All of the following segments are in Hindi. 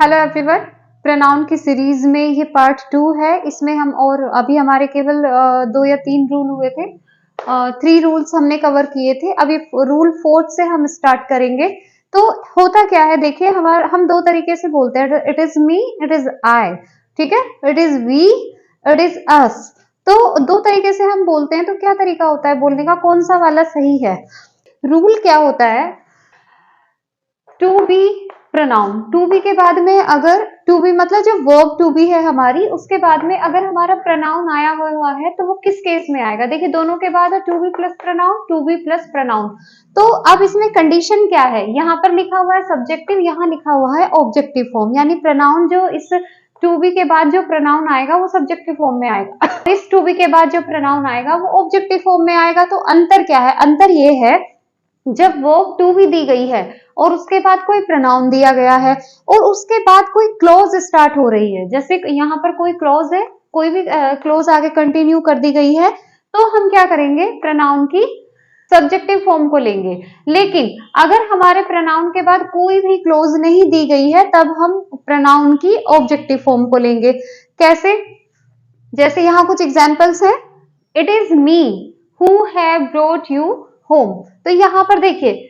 हेलो एवरीवन, प्रोनाउन की सीरीज में ये पार्ट 2 है। इसमें हम और अभी हमारे केवल 2 या 3 रूल हुए थे। 3 रूल्स हमने कवर किए थे। अभी रूल 4 से हम स्टार्ट करेंगे। तो होता क्या है, देखिए हम 2 तरीके से बोलते हैं, it is me, it is I, ठीक है, it is we, it is us. तो 2 तरीके से हम बोलते हैं। तो क्या तरीका होता है बोलने का, कौन सा वाला सही है? रूल क्या होता है, to be pronoun, to be के बाद में अगर टू बी मतलब जो वर्ब टू बी है हमारी, उसके बाद में अगर हमारा प्रोनाउन आया हुआ है तो वो किस केस में आएगा? देखिए दोनों के बाद है to be plus pronoun, to be plus pronoun. तो अब इसमें कंडीशन क्या है, यहाँ पर लिखा हुआ है सब्जेक्टिव, यहाँ लिखा हुआ है ऑब्जेक्टिव फॉर्म, यानी प्रोनाउन जो इस टू बी के बाद जो प्रोनाउन आएगा वो सब्जेक्टिव फॉर्म में आएगा, इस टू बी के बाद जो प्रोनाउन आएगा वो ऑब्जेक्टिव फॉर्म में आएगा। तो अंतर क्या है? अंतर ये है, जब वर्ब टू बी दी गई है और उसके बाद कोई प्रोनाउन दिया गया है और उसके बाद कोई क्लॉज स्टार्ट हो रही है, जैसे यहाँ पर कोई क्लॉज है, कोई भी क्लॉज आगे कंटिन्यू कर दी गई है, तो हम क्या करेंगे, प्रोनाउन की सब्जेक्टिव फॉर्म को लेंगे। लेकिन अगर हमारे प्रोनाउन के बाद कोई भी क्लॉज नहीं दी गई है तब हम प्रोनाउन की ऑब्जेक्टिव फॉर्म को लेंगे। कैसे? जैसे यहाँ कुछ एग्जांपल्स हैं, it is me who have brought you home. तो यहाँ पर देखिए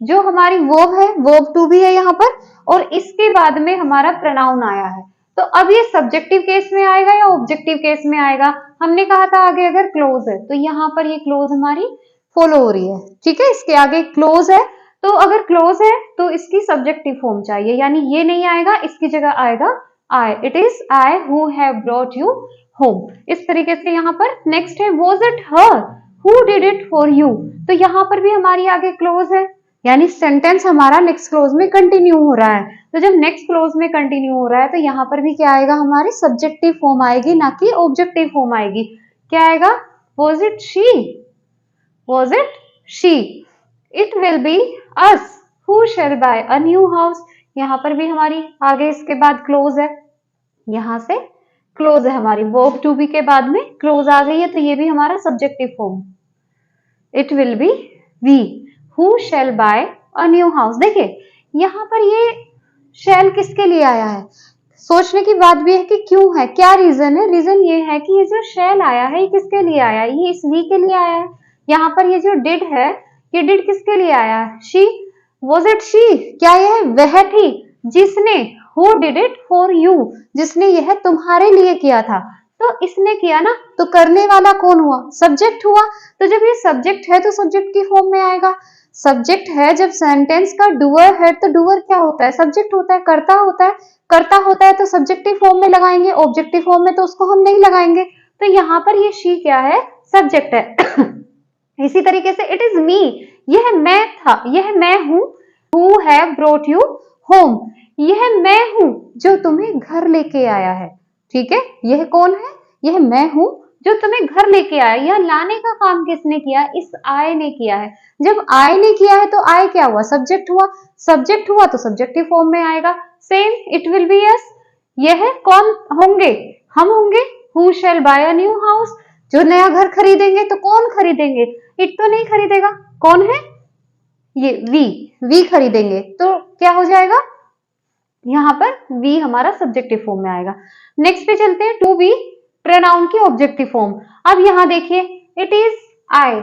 जो हमारी वर्ब है, वर्ब टू बी है यहाँ पर, और इसके बाद में हमारा प्रोनाउन आया है। तो अब ये सब्जेक्टिव केस में आएगा या ऑब्जेक्टिव केस में आएगा? हमने कहा था आगे अगर क्लोज है तो यहाँ पर ये क्लोज हमारी फॉलो हो रही है, ठीक है, इसके आगे क्लोज है। तो अगर क्लोज है तो इसकी सब्जेक्टिव फॉर्म चाहिए, यानी ये नहीं आएगा, इसकी जगह आएगा I, it is I who have brought you home. इस तरीके से यहाँ पर नेक्स्ट है, was it her who did it for you. तो यहाँ पर भी हमारी आगे क्लोज है, यानी सेंटेंस हमारा नेक्स्ट क्लोज में कंटिन्यू हो रहा है। तो जब नेक्स्ट क्लोज में कंटिन्यू हो रहा है तो यहाँ पर भी क्या आएगा, हमारी सब्जेक्टिव फॉर्म आएगी, ना कि ऑब्जेक्टिव फॉर्म आएगी। क्या आएगा? Was it she, was it she. It will be us who shall buy a new house. यहाँ पर भी हमारी आगे इसके बाद क्लोज है, यहाँ से क्लोज है हमारी, वर्ब टू बी के बाद में क्लोज आ गई है, तो ये भी हमारा subjective form. It will be we who shall buy a new house. देखिए यहाँ पर ये शैल किसके लिए आया है? सोचने की बात भी है कि क्यों है, क्या रीजन है? रीजन ये है कि ये जो शैल आया है ये किसके लिए आया है? ये इस वी के लिए आया है। यहाँ पर ये जो डिड है, ये डिड किसके लिए आया है? शी, वॉज इट शी, क्या यह वह थी जिसने, who did it for you, जिसने यह तुम्हारे लिए किया था। तो इसने किया ना, तो करने वाला कौन हुआ? सब्जेक्ट हुआ। तो जब ये सब्जेक्ट है तो सब्जेक्ट की फॉर्म में आएगा। सब्जेक्ट है, जब सेंटेंस का डूअर है तो डूअर क्या होता है? सब्जेक्ट होता है, करता होता है। करता होता है तो सब्जेक्टिव फॉर्म में लगाएंगे, ऑब्जेक्टिव फॉर्म में तो उसको हम नहीं लगाएंगे। तो यहाँ पर ये शी क्या है? सब्जेक्ट है। इसी तरीके से इट इज मी, यह मैं था, यह मैं हूं, who have brought you home, यह मैं हूं जो तुम्हें घर लेके आया है, ठीक है। यह कौन है? यह मैं हूं जो तुम्हें घर लेके आया। यह लाने का काम किसने किया? इस आई ने किया है। जब आई ने किया है तो आई क्या हुआ? सब्जेक्ट हुआ। सब्जेक्ट हुआ तो सब्जेक्टिव फॉर्म में आएगा। Same it will be us, यह कौन होंगे? हम होंगे। Who shall buy a new house, जो नया घर खरीदेंगे। तो कौन खरीदेंगे? इट तो नहीं खरीदेगा, कौन है? ये वी खरीदेंगे। तो क्या हो जाएगा? यहाँ पर वी हमारा सब्जेक्टिव फॉर्म में आएगा। नेक्स्ट पे चलते हैं, टू बी प्रोनाउन की ऑब्जेक्टिव फॉर्म। अब यहाँ देखिए इट इज आई,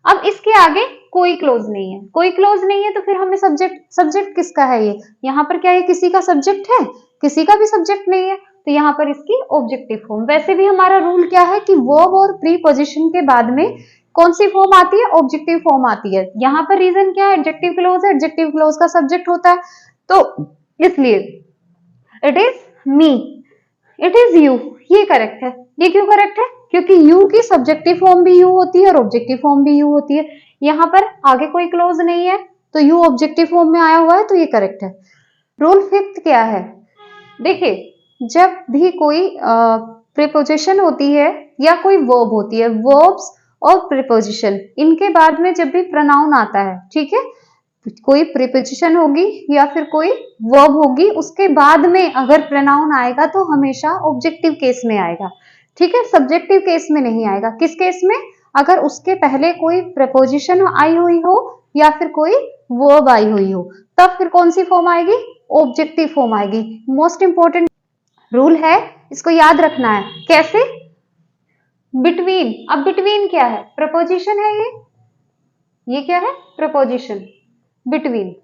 अब इसके आगे कोई क्लोज नहीं है, कोई क्लोज नहीं है तो फिर हमें सब्जेक्ट किसका है? ये यहाँ पर क्या ये किसी का सब्जेक्ट है? किसी का भी सब्जेक्ट नहीं है, तो यहाँ पर इसकी ऑब्जेक्टिव फॉर्म। वैसे भी हमारा रूल क्या है कि वर्ब और प्रीपोजिशन के बाद में कौन सी फॉर्म आती है? ऑब्जेक्टिव फॉर्म आती है। यहाँ पर रीजन क्या है? एडजेक्टिव क्लोज है, एडजेक्टिव क्लोज का सब्जेक्ट होता है, तो इसलिए it is me, it is you, ये करेक्ट है। ये क्यों करेक्ट है? क्योंकि यू की सब्जेक्टिव फॉर्म भी यू होती है और ऑब्जेक्टिव फॉर्म भी यू होती है। यहाँ पर आगे कोई क्लोज नहीं है तो यू ऑब्जेक्टिव फॉर्म में आया हुआ है, तो ये करेक्ट है। रूल फिफ्थ क्या है? देखिए जब भी कोई प्रीपोजिशन होती है या कोई वर्ब होती है, वर्ब्स और प्रीपोजिशन, इनके बाद में जब भी प्रोनाउन आता है, ठीक है, कोई प्रीपोजिशन होगी या फिर कोई वर्ब होगी, उसके बाद में अगर प्रोनाउन आएगा तो हमेशा ऑब्जेक्टिव केस में आएगा, ठीक है, सब्जेक्टिव केस में नहीं आएगा। किस केस में? अगर उसके पहले कोई प्रीपोजिशन आई हुई हो या फिर कोई वर्ब आई हुई हो, तब फिर कौन सी फॉर्म आएगी? ऑब्जेक्टिव फॉर्म आएगी। मोस्ट इंपॉर्टेंट रूल है, इसको याद रखना है। कैसे? बिटवीन। अब बिटवीन क्या है? प्रपोजिशन है ये क्या है? प्रपोजिशन। Between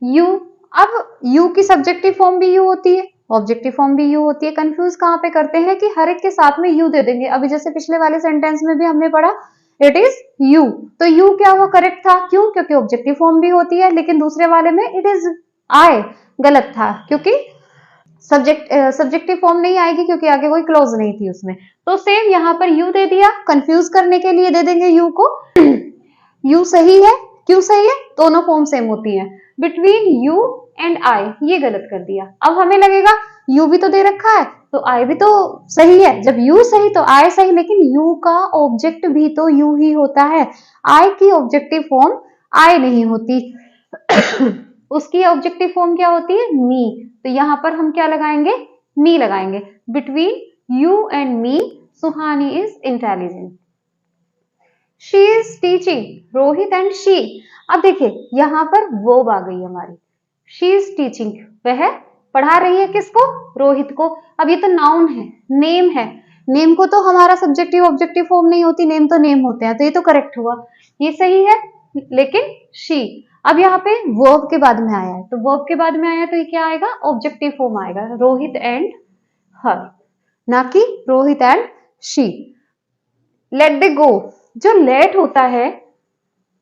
you. अब यू की सब्जेक्टिव फॉर्म भी यू होती है, ऑब्जेक्टिव फॉर्म भी यू होती है। कंफ्यूज कहां पे करते हैं कि हर एक के साथ में यू दे देंगे। अभी जैसे पिछले वाले सेंटेंस में भी हमने पढ़ा इट इज यू, तो यू क्या हुआ? करेक्ट था। क्यों? क्योंकि ऑब्जेक्टिव फॉर्म भी होती है। लेकिन दूसरे वाले में इट इज आई, गलत था, क्योंकि सब्जेक्टिव फॉर्म नहीं आएगी, क्योंकि आगे कोई क्लोज नहीं थी उसमें। तो सेम यहां पर यू दे दिया, कंफ्यूज करने के लिए दे देंगे यू को। यू सही है। क्यों सही है? दोनों फॉर्म सेम होती है। बिटवीन यू एंड आई, ये गलत कर दिया। अब हमें लगेगा यू भी तो दे रखा है, तो आई भी तो सही है। जब यू सही तो आई सही, लेकिन यू का ऑब्जेक्ट भी तो यू ही होता है। आई की ऑब्जेक्टिव फॉर्म आई नहीं होती। उसकी ऑब्जेक्टिव फॉर्म क्या होती है? मी। तो यहां पर हम क्या लगाएंगे? मी लगाएंगे। Between you and me Suhani is intelligent. She is teaching Rohit and she. अब देखिए यहां पर वर्ब आ गई हमारी। शी इज टीचिंग, वह पढ़ा रही है किसको? रोहित को। अब ये तो नाउन है, नेम है। नेम को तो हमारा सब्जेक्टिव ऑब्जेक्टिव फॉर्म नहीं होती, नेम तो नेम होते हैं, तो ये तो करेक्ट हुआ, ये सही है। लेकिन शी अब यहाँ पे वर्ब के बाद में आया है, तो वर्ब के बाद में आया तो ये क्या आएगा? ऑब्जेक्टिव फॉर्म आएगा, रोहित एंड हर, ना कि रोहित एंड शी। लेट दे गो। जो लेट होता है,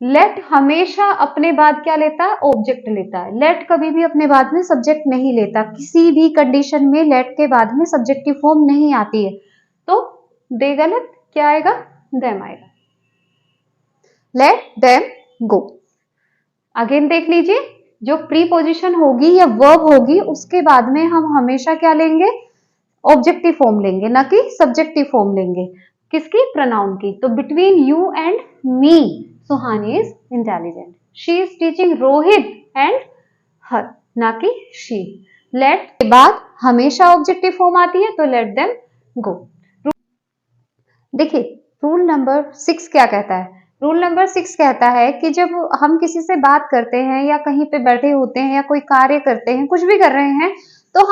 लेट हमेशा अपने बाद क्या लेता है? ऑब्जेक्ट लेता है। लेट कभी भी अपने बाद में सब्जेक्ट नहीं लेता। किसी भी कंडीशन में लेट के बाद में सब्जेक्टिव फॉर्म नहीं आती है। तो दे गलत, क्या आएगा? देम आएगा। Let them go. अगेन देख लीजिए, जो प्रीपोजिशन होगी या वर्ब होगी उसके बाद में हम हमेशा क्या लेंगे? ऑब्जेक्टिव फॉर्म लेंगे, ना कि सब्जेक्टिव फॉर्म लेंगे। किसकी? प्रोनाउन की। तो between you and me Suhani is intelligent. She is teaching Rohit and her, ना कि शी। लेट के बाद हमेशा ऑब्जेक्टिव फॉर्म आती है, तो लेट देम गो। देखिए रूल नंबर 6 क्या कहता है? रूल नंबर 6 कहता है कि जब हम किसी से बात करते हैं या कहीं पे बैठे होते हैं या कोई कार्य करते हैं, कुछ भी कर रहे हैं, तो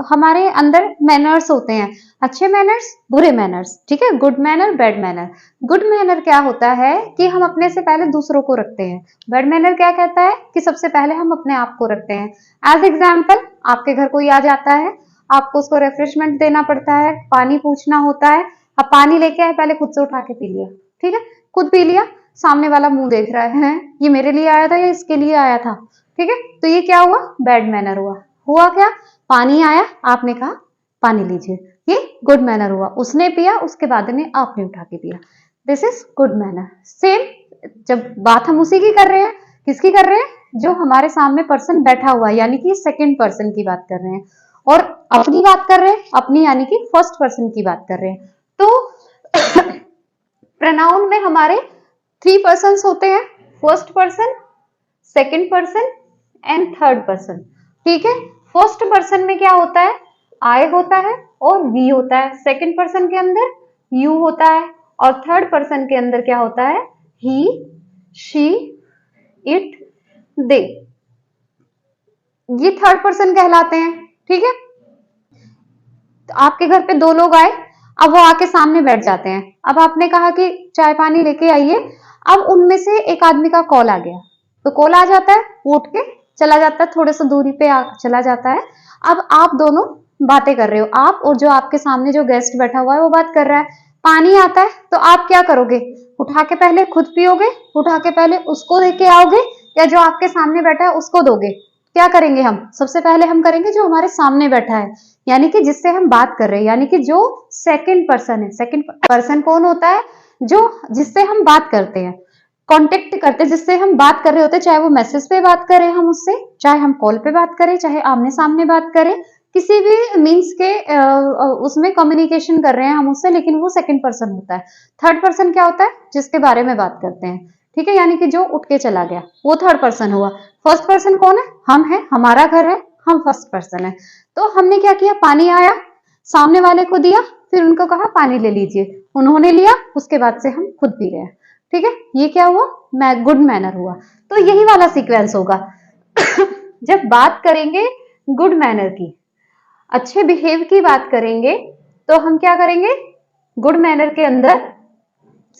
हमारे अंदर मैनर्स होते हैं। अच्छे मैनर्स, बुरे मैनर्स, ठीक है? Good manner, bad manner. Good manner क्या होता है कि हम अपने से पहले दूसरों को रखते हैं। बैड मैनर क्या कहता है कि सबसे पहले हम अपने आप को रखते हैं। एज एग्जाम्पल, आपके घर कोई आ जाता है, आपको उसको रिफ्रेशमेंट देना पड़ता है, पानी पूछना होता है। अब पानी लेके आए, पहले खुद से उठा के पी लिया, ठीक है? खुद पी लिया, सामने वाला मुंह देख रहा है, ये मेरे लिए आया था या इसके लिए आया था, ठीक है? तो ये क्या हुआ? बैड मैनर हुआ। हुआ क्या? पानी आया, आपने कहा पानी लीजिए, ये गुड मैनर हुआ। उसने पिया, उसके बाद में आपने उठा के पिया, this is good manner. Same जब बात हम उसी की कर रहे हैं, किसकी कर रहे हैं? जो हमारे सामने पर्सन बैठा हुआ है, यानी कि सेकंड पर्सन की बात कर रहे हैं। और अपनी बात कर रहे हैं, अपनी यानी कि फर्स्ट पर्सन की बात कर रहे हैं। तो प्रोनाउन में हमारे 3 पर्सन्स होते हैं, first person, second person and third person, ठीक है? फर्स्ट पर्सन में क्या होता है? आई होता है और वी होता है। सेकंड पर्सन के अंदर यू होता है और थर्ड पर्सन के अंदर क्या होता है? ही, शी, इट, दे। ये थर्ड पर्सन कहलाते हैं, ठीक है? तो आपके घर पे 2 लोग आए, अब वो आके सामने बैठ जाते हैं। अब आपने कहा कि चाय पानी लेके आइए। अब उनमें से एक आदमी का कॉल आ गया, तो कॉल आ जाता है, वो उठ के चला जाता है, थोड़े से दूरी पे चला जाता है। अब आप दोनों बातें कर रहे हो, आप और जो आपके सामने जो गेस्ट बैठा हुआ है वो बात कर रहा है। पानी आता है तो आप क्या करोगे? उठा के पहले खुद पियोगे, उठा के पहले उसको लेके आओगे, या जो आपके सामने बैठा है उसको दोगे? क्या करेंगे हम? सबसे पहले हम करेंगे जो हमारे सामने बैठा है, यानी कि जिससे हम बात कर रहे हैं, यानी कि जो सेकंड पर्सन है। सेकंड पर्सन कौन होता है? जो जिससे हम बात करते हैं, कांटेक्ट करते हैं, जिससे हम बात कर रहे होते हैं, चाहे वो मैसेज पे बात करें हम उससे, चाहे हम कॉल पे बात करें, चाहे आमने सामने बात करें, किसी भी मीन्स के उसमें कम्युनिकेशन कर रहे हैं हम उससे, लेकिन वो सेकंड पर्सन होता है। थर्ड पर्सन क्या होता है? जिसके बारे में बात करते हैं, ठीक है? यानी कि जो उठ के चला गया, वो थर्ड पर्सन हुआ। फर्स्ट पर्सन कौन है? हम है, हमारा घर है, हम फर्स्ट पर्सन है। तो हमने क्या किया? पानी आया, सामने वाले को दिया, फिर उनको कहा पानी ले लीजिए, उन्होंने लिया, उसके बाद से हम खुद पी गए, ठीक है? ये क्या हुआ? गुड मैनर हुआ। तो यही वाला सीक्वेंस होगा। जब बात करेंगे गुड मैनर की, अच्छे बिहेव की बात करेंगे, तो हम क्या करेंगे, गुड मैनर के अंदर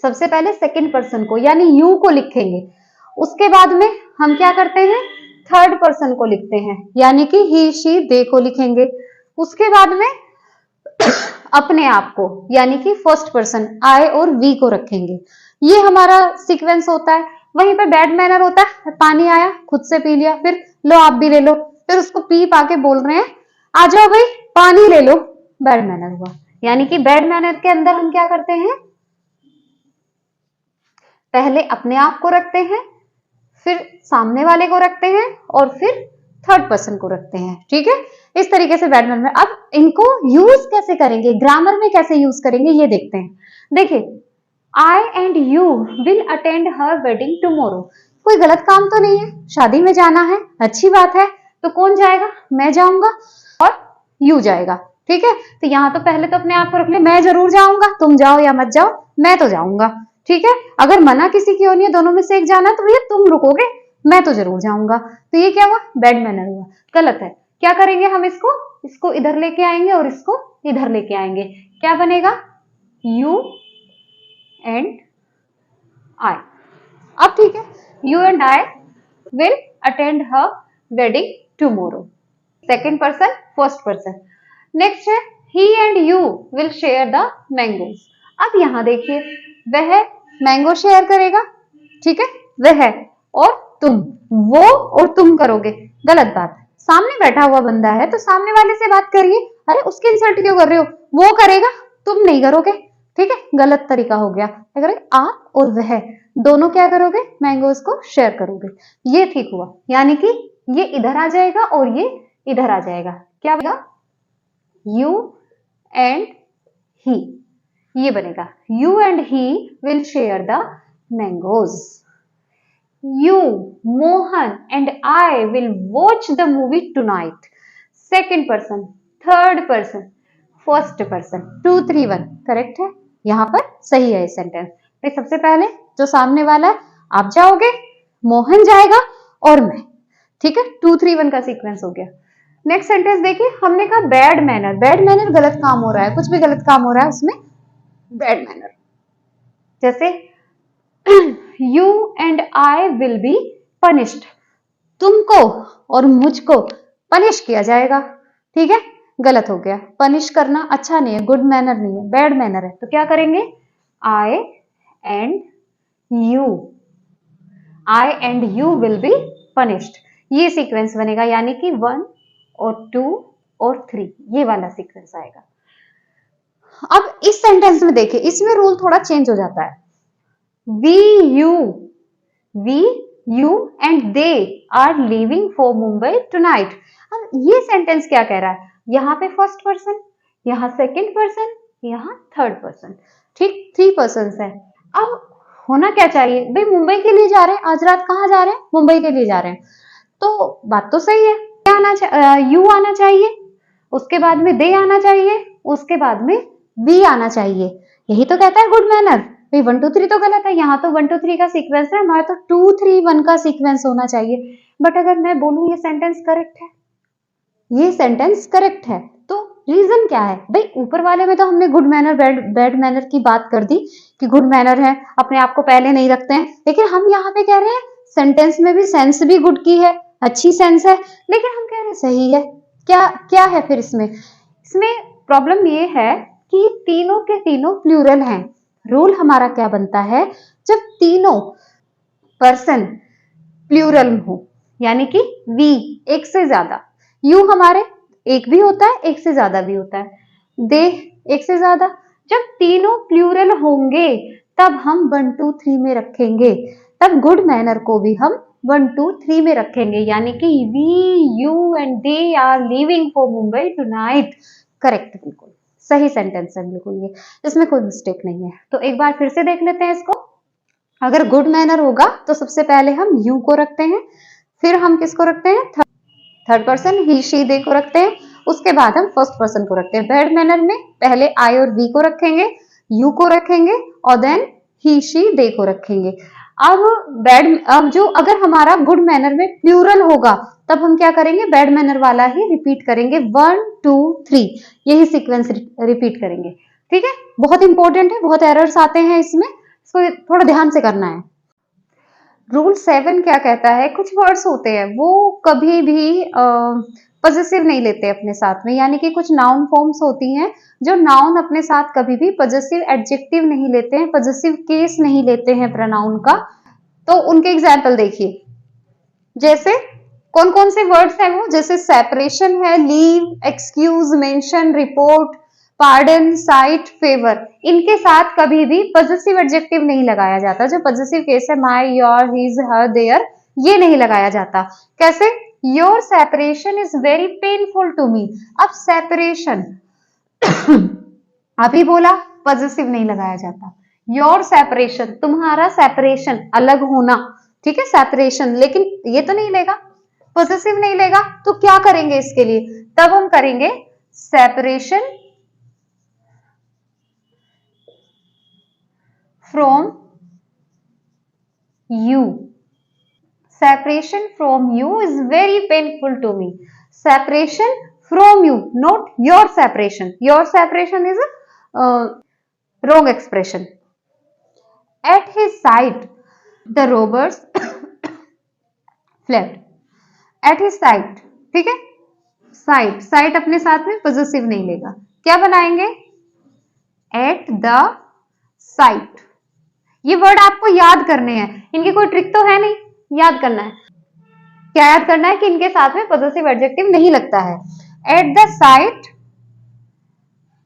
सबसे पहले सेकंड पर्सन को यानी यू को लिखेंगे। उसके बाद में हम क्या करते हैं, थर्ड पर्सन को लिखते हैं यानी कि ही शी दे को लिखेंगे। उसके बाद में अपने आप को यानी कि फर्स्ट पर्सन आई और वी को रखेंगे। ये हमारा सीक्वेंस होता है। वहीं पे बैड मैनर होता है, पानी आया खुद से पी लिया, फिर लो आप भी ले लो, फिर उसको पी पाके बोल रहे हैं आ जाओ भाई पानी ले लो, बैड मैनर हुआ। यानी कि बैड मैनर के अंदर हम क्या करते हैं, पहले अपने आप को रखते हैं, फिर सामने वाले को रखते हैं और फिर थर्ड पर्सन को रखते हैं। ठीक है, इस तरीके से बैड मैनर में। अब इनको यूज कैसे करेंगे, ग्रामर में कैसे यूज करेंगे ये देखते हैं। देखिए, I and you will attend her wedding tomorrow. कोई गलत काम तो नहीं है, शादी में जाना है, अच्छी बात है। तो कौन जाएगा, मैं जाऊंगा और यू जाएगा। ठीक है, तो यहाँ तो पहले तो अपने आप को रख ले, मैं जरूर जाऊंगा, तुम जाओ या मत जाओ, मैं तो जाऊंगा। ठीक है, अगर मना किसी की होनी है, दोनों में से एक जाना, तो भैया तुम रुकोगे, मैं तो जरूर जाऊंगा। तो ये क्या हुआ, बैड मैनर हुआ, गलत है। क्या करेंगे हम, इसको इधर लेके आएंगे और इसको इधर लेके आएंगे। क्या बनेगा, यू एंड आई। अब ठीक है, you and I will attend her wedding tomorrow. Second person first person. Next है he and you will share the mangoes. अब यहां देखिए, वह मैंगो शेयर करेगा, ठीक है, वह और तुम, वो और तुम करोगे, गलत बात। सामने बैठा हुआ बंदा है तो सामने वाले से बात करिए, अरे उसकी इंसल्ट क्यों कर रहे हो, वो करेगा तुम नहीं करोगे। ठीक है, गलत तरीका हो गया। अगर आप और वह दोनों क्या करोगे, मैंगोज को शेयर करोगे, ये ठीक हुआ। यानी कि ये इधर आ जाएगा और ये इधर आ जाएगा। क्या बनेगा, यू एंड ही, ये बनेगा you and he will share the mangoes. You Mohan and I will watch the movie tonight. Second person, third person, first person, 2 3 1 correct है, यहां पर सही है सेंटेंस। तो सबसे पहले जो सामने वाला है, आप जाओगे, मोहन जाएगा और मैं। ठीक है, 2 3 1 का सीक्वेंस हो गया। नेक्स्ट सेंटेंस देखिए, हमने कहा बैड मैनर। बैड मैनर गलत काम हो रहा है, कुछ भी गलत काम हो रहा है उसमें बैड मैनर। जैसे you and I will be punished, तुमको और मुझको पनिश किया जाएगा। ठीक है, गलत हो गया, पनिश करना अच्छा नहीं है, गुड मैनर नहीं है, बैड मैनर है। तो क्या करेंगे, I and you will be punished, ये सीक्वेंस बनेगा। यानी कि 1 और 2 और 3, ये वाला सीक्वेंस आएगा। अब इस सेंटेंस में देखिए, इसमें रूल थोड़ा चेंज हो जाता है। We you and they are leaving for Mumbai tonight. अब ये सेंटेंस क्या कह रहा है, यहाँ पे फर्स्ट पर्सन, यहाँ सेकंड पर्सन, यहाँ थर्ड पर्सन। ठीक, 3 पर्सन है। अब होना क्या चाहिए, भाई मुंबई के लिए जा रहे हैं, आज रात कहाँ जा रहे हैं, मुंबई के लिए जा रहे हैं। तो बात तो सही है, यू आना चाहिए, उसके बाद में दे आना चाहिए, उसके बाद में वी आना चाहिए। यही तो कहता है गुड मैनर। भाई 1 2 3 तो गलत है, यहाँ तो 1 2 3 का सीक्वेंस है, हमारा तो 2 3 1 का सीक्वेंस होना चाहिए। बट अगर मैं बोलूं ये सेंटेंस करेक्ट है, ये सेंटेंस करेक्ट है, तो रीजन क्या है, भाई ऊपर वाले में तो हमने गुड मैनर बैड मैनर की बात कर दी कि गुड मैनर है, अपने आप को पहले नहीं रखते हैं। लेकिन हम यहाँ पे कह रहे हैं सेंटेंस में भी सेंस भी गुड की है, अच्छी सेंस है, लेकिन हम कह रहे हैं सही है। क्या है फिर इसमें प्रॉब्लम ये है कि तीनों के तीनों प्लूरल हैं। रूल हमारा क्या बनता है, जब तीनों पर्सन प्लूरल हो, यानी कि वी एक से ज्यादा, यू हमारे एक भी होता है, एक से ज्यादा भी होता है, दे एक से ज्यादा, जब तीनों प्लूरल होंगे तब हम 1 2 3 में रखेंगे, तब गुड मैनर को भी हम 1 2 3 में रखेंगे। यानी कि we you and they are leaving for Mumbai tonight. Correct, बिल्कुल सही सेंटेंस है, बिल्कुल ये, इसमें कोई मिस्टेक नहीं है। तो एक बार फिर से देख लेते हैं इसको। अगर गुड मैनर होगा तो सबसे पहले हम यू को रखते हैं, फिर हम किसको रखते हैं, third person he she they को रखते हैं, उसके बाद हम फर्स्ट पर्सन को रखते हैं। बैड मैनर में पहले आई और वी को रखेंगे, यू को रखेंगे और देन ही शी दे को रखेंगे। अब जो अगर हमारा गुड मैनर में प्लूरल होगा तब हम क्या करेंगे, बैड मैनर वाला ही रिपीट करेंगे, 1 2 3 यही सीक्वेंस रिपीट करेंगे। ठीक है, बहुत इंपॉर्टेंट है, बहुत एरर्स आते हैं इसमें, इसको थोड़ा ध्यान से करना है। रूल 7 क्या कहता है, कुछ वर्ड्स होते हैं वो कभी भी पजेसिव नहीं लेते अपने साथ में, यानी कि कुछ नाउन फॉर्म्स होती हैं जो नाउन अपने साथ कभी भी पजेसिव एडजेक्टिव नहीं लेते हैं, पजेसिव केस नहीं लेते हैं प्रोनाउन का। तो उनके एग्जाम्पल देखिए, जैसे कौन कौन से वर्ड्स हैं वो, जैसे सेपरेशन है, leave, excuse, mention, report, pardon, site, favour, इनके साथ कभी भी पजेसिव एडजेक्टिव नहीं लगाया जाता। जो पजेसिव केस है, my, your, his, her, their, ये नहीं लगाया जाता। कैसे, your separation is very painful to me. अब सेपरेशन अभी बोला, पजेसिव नहीं लगाया जाता। योर सेपरेशन, तुम्हारा सेपरेशन, अलग होना, ठीक है, सेपरेशन, लेकिन ये तो नहीं लेगा, पजेसिव नहीं लेगा, तो क्या करेंगे इसके लिए, तब हम करेंगे separation from you. Separation from you is very painful to me. Separation from you, not your separation. Your separation is a wrong expression. At his side, the robbers fled. At his side, ठीक है, साइड, साइड अपने साथ में पॉजिटिव नहीं लेगा, क्या बनाएंगे, एट द साइट। ये वर्ड आपको याद करने हैं, इनकी कोई ट्रिक तो है नहीं, याद करना है। क्या याद करना है कि इनके साथ में पॉजिटिव एडजेक्टिव नहीं लगता है। At the site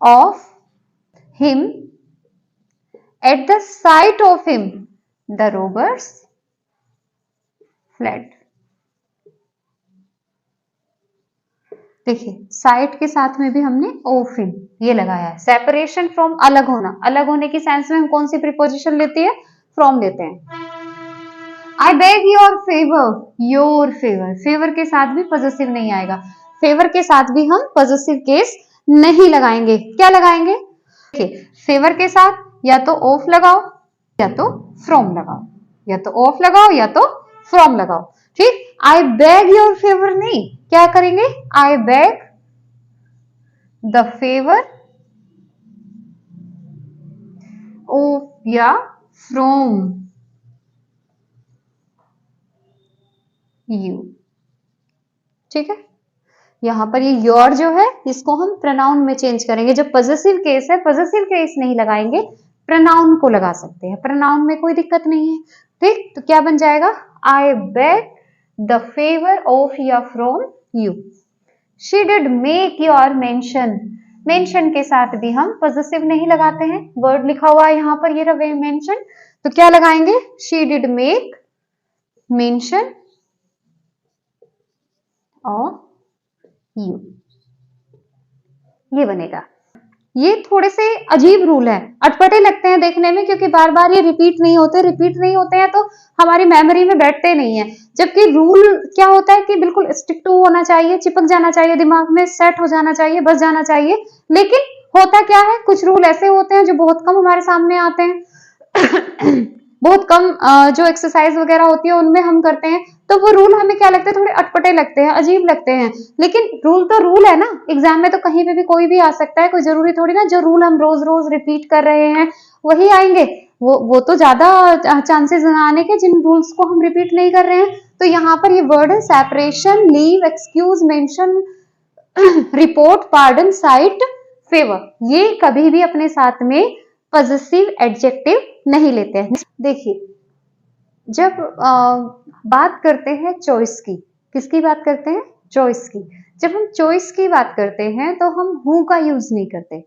of him, at the site of him the robbers fled. देखिए, साइट के साथ में भी हमने ऑफ हिम ये लगाया है। सेपरेशन फ्रॉम, अलग होना, अलग होने की सेंस में हम कौन सी प्रीपोजिशन लेती है, फ्रॉम लेते हैं। I beg your favor, your favor, favour के साथ भी पॉजिटिव नहीं आएगा, फेवर के साथ भी हम पॉजिटिव केस नहीं लगाएंगे। क्या लगाएंगे, देखिए, फेवर के साथ या तो ऑफ लगाओ या तो फ्रॉम लगाओ, या तो ऑफ लगाओ या तो फ्रॉम लगाओ। ठीक, आई बेग योर फेवर नहीं, क्या करेंगे, आई बेग द फेवर ऑफ या फ्रॉम यू। ठीक है, यहां पर ये योर जो है इसको हम प्रोनाउन में चेंज करेंगे। जो पॉजिटिव केस है, पॉजिटिव केस नहीं लगाएंगे, प्रोनाउन को लगा सकते हैं, प्रोनाउन में कोई दिक्कत नहीं है। ठीक, तो क्या बन जाएगा, I beg the favour of या from you. She did make your mansion, mansion के साथ भी हम पॉजिटिव नहीं लगाते हैं, वर्ड लिखा हुआ है यहाँ पर, ये रहा मेंशन, तो क्या लगाएंगे, शी डिड मेक मेंशन और यू, ये बनेगा। ये थोड़े से अजीब रूल है, अटपटे लगते हैं देखने में, क्योंकि बार बार ये रिपीट नहीं होते हैं तो हमारी मेमोरी में बैठते नहीं है। जबकि रूल क्या होता है कि बिल्कुल स्टिक टू होना चाहिए, चिपक जाना चाहिए, दिमाग में सेट हो जाना चाहिए, बस जाना चाहिए। लेकिन होता क्या है, कुछ रूल ऐसे होते हैं जो बहुत कम हमारे सामने आते हैं बहुत कम जो एक्सरसाइज वगैरह होती है उनमें हम करते हैं, तो वो रूल हमें क्या लगते हैं, थोड़े अटपटे लगते हैं, अजीब लगते हैं। लेकिन रूल तो रूल है ना, एग्जाम में तो कहीं पे भी कोई भी आ सकता है, कोई जरूरी थोड़ी ना जो रूल हम रोज रोज रिपीट कर रहे हैं वही आएंगे। वो तो ज्यादा चांसेस आने के जिन रूल्स को हम रिपीट नहीं कर रहे हैं। तो यहाँ पर ये वर्ड है separation, leave, excuse, mention, report, pardon, site, favour, ये कभी भी अपने साथ में पॉजिटिव एडजेक्टिव नहीं लेते हैं। देखिए, जब बात करते हैं चॉइस की, किसकी बात करते हैं, चॉइस की। जब हम चॉइस की बात करते हैं तो हम हु का यूज नहीं करते,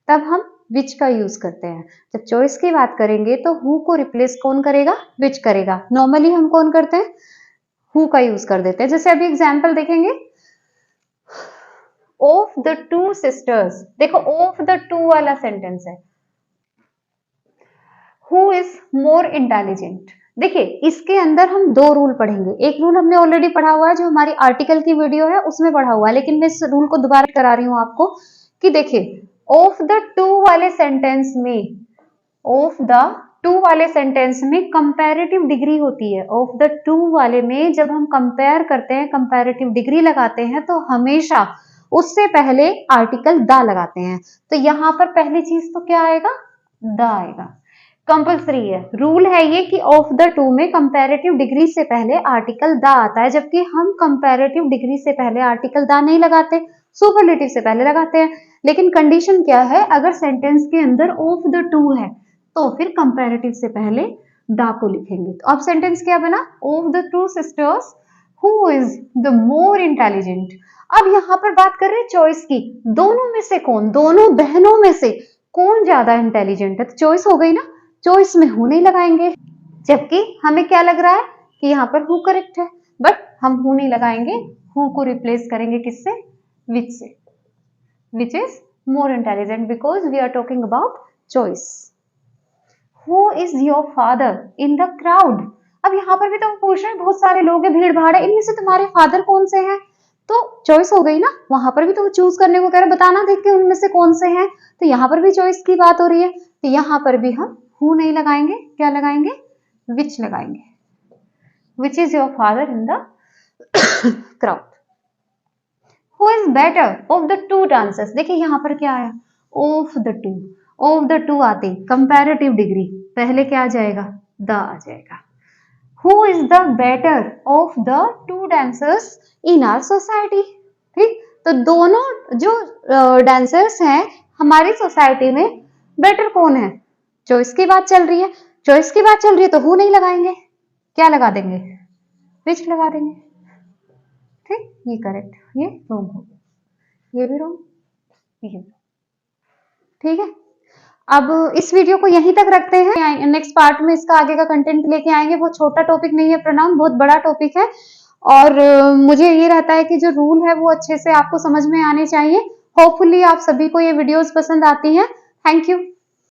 तब हम विच का यूज करते हैं। जब चॉइस की बात करेंगे तो हु को रिप्लेस कौन करेगा, विच करेगा। नॉर्मली हम कौन करते हैं, हु का यूज कर देते हैं। जैसे अभी एग्जाम्पल देखेंगे, ऑफ द टू सिस्टर्स, देखो ऑफ द टू वाला सेंटेंस है, हु इज मोर इंटेलिजेंट। देखिए, इसके अंदर हम दो रूल पढ़ेंगे। एक रूल हमने ऑलरेडी पढ़ा हुआ है, जो हमारी आर्टिकल की वीडियो है उसमें पढ़ा हुआ है, लेकिन मैं इस रूल को दोबारा करा रही हूं आपको कि देखिए, ऑफ द टू वाले सेंटेंस में ऑफ द टू वाले सेंटेंस में कंपैरेटिव डिग्री होती है। ऑफ द टू वाले में जब हम कंपेयर करते हैं, कंपैरेटिव डिग्री लगाते हैं, तो हमेशा उससे पहले आर्टिकल द लगाते हैं। तो यहाँ पर पहली चीज तो क्या आएगा, द आएगा, कंपल्सरी है, रूल है ये कि ऑफ द टू में कंपैरेटिव डिग्री से पहले आर्टिकल द आता है, जबकि हम कंपैरेटिव डिग्री से पहले आर्टिकल द नहीं लगाते, सुपरलेटिव से पहले लगाते हैं। लेकिन कंडीशन क्या है, अगर सेंटेंस के अंदर ऑफ द टू है तो फिर कंपैरेटिव से पहले द को लिखेंगे। तो अब सेंटेंस क्या बना, of the two sisters who is the more intelligent. अब यहाँ पर बात कर रहे हैं चॉइस की, दोनों में से कौन, दोनों बहनों में से कौन ज्यादा इंटेलिजेंट है, तो चॉइस हो गई ना, चॉइस में हु नहीं लगाएंगे, जबकि हमें क्या लग रहा है कि यहाँ पर हु करेक्ट है, बट हम हु नहीं लगाएंगे, हु को रिप्लेस करेंगे किससे, विच से, which is more intelligent, because we are talking about choice. Who is your father in the crowd. अब यहाँ पर भी तो पूछ रहे हैं, बहुत सारे लोग हैं, भीड़ भाड़ है, इनमें से तुम्हारे फादर कौन से हैं, तो चॉइस हो गई ना, वहां पर भी तो चूज करने को कह रहे, बताना देख के उनमें से कौन से हैं, तो यहाँ पर भी चॉइस की बात हो रही है, तो यहाँ पर भी हम हु नहीं लगाएंगे, क्या लगाएंगे, विच लगाएंगे, which is your father in the crowd. Who is better of the two dancers, देखिए यहाँ पर क्या आया, of the two, of the two आते कंपैरेटिव डिग्री पहले क्या आ जाएगा, द आ जाएगा। Who is the better of the two dancers in our society, ठीक, तो दोनों जो डांसर्स हैं हमारी सोसाइटी में बेटर कौन है, चॉइस की बात चल रही है, चॉइस की बात चल रही है, तो हु नहीं लगाएंगे, क्या लगा देंगे, विच लगा देंगे, ठीक, ये करेक्ट, ये रॉन्ग हो गया, ये भी रॉन्ग, ये भी, ठीक है। अब इस वीडियो को यहीं तक रखते हैं, नेक्स्ट पार्ट में इसका आगे का कंटेंट लेके आएंगे। वो छोटा टॉपिक नहीं है प्रोनाउन, बहुत बड़ा टॉपिक है, और मुझे ये रहता है कि जो रूल है वो अच्छे से आपको समझ में आने चाहिए। होपफुली आप सभी को ये वीडियोस पसंद आती हैं। Thank you.